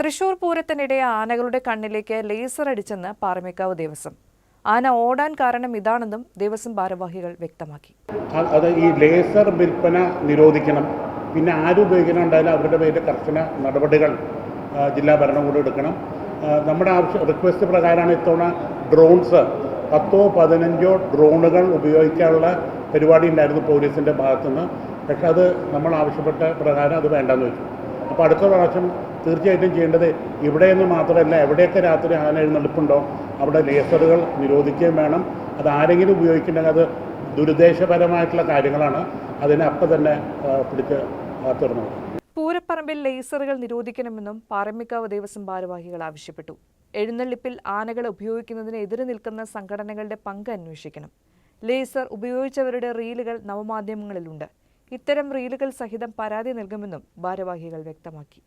തൃശൂർ പൂരത്തിനിടെ ആനകളുടെ കണ്ണിലേക്ക് ലേസർ അടിച്ചെന്ന് പാറമേക്കാവ് ദേവസ്വം. ആന ഓടാൻ കാരണം ഇതാണെന്നും ദേവസ്വം ഭാരവാഹികൾ വ്യക്തമാക്കി. അത് ഈ ലേസർ വിൽപ്പന നിരോധിക്കണം. പിന്നെ ആരും ഉപയോഗിക്കുന്നുണ്ടായാലും അവരുടെ പേരിൽ കർശന നടപടികൾ ജില്ലാ ഭരണകൂടം എടുക്കണം. നമ്മുടെ റിക്വസ്റ്റ് പ്രകാരമാണ് ഇത്തവണ ഡ്രോൺസ് 10-15 ഡ്രോണുകൾ ഉപയോഗിക്കാനുള്ള പരിപാടി ഉണ്ടായിരുന്നു പോലീസിൻ്റെ ഭാഗത്തുനിന്ന്. പക്ഷെ അത് നമ്മൾ ആവശ്യപ്പെട്ട പ്രകാരം അത് വേണ്ടെന്ന് വെച്ചു. അപ്പോൾ അടുത്ത പ്രാവശ്യം തീർച്ചയായിട്ടും ചെയ്യേണ്ടത് ഇവിടെയൊന്നും മാത്രമല്ല, എവിടെയൊക്കെ രാത്രി ആന എഴുന്നള്ളിപ്പുണ്ടോ അവിടെ ലേസറുകൾ നിരോധിക്കുകയും വേണം. അത് ആരെങ്കിലും ഉപയോഗിക്കേണ്ടത് അത് ദുരുദ്ദേശപരമായിട്ടുള്ള കാര്യങ്ങളാണ്. അതിനെ അപ്പം തന്നെ പിടിച്ച് തുറന്നു. പൂരപ്പറമ്പിൽ ലേസറുകൾ നിരോധിക്കണമെന്നും പാറമേക്കാവ് ദേവസ്വം ഭാരവാഹികൾ ആവശ്യപ്പെട്ടു. എഴുന്നള്ളിപ്പിൽ ആനകളെ ഉപയോഗിക്കുന്നതിന് എതിരെ നിൽക്കുന്ന സംഘടനകളുടെ പങ്ക് അന്വേഷിക്കണം. ലേസർ ഉപയോഗിച്ചവരുടെ റീലുകൾ നവമാധ്യമങ്ങളിലുണ്ട്. ഇത്തരം റീലുകൾ സഹിതം പരാതി നൽകുമെന്നും ഭാരവാഹികൾ വ്യക്തമാക്കി.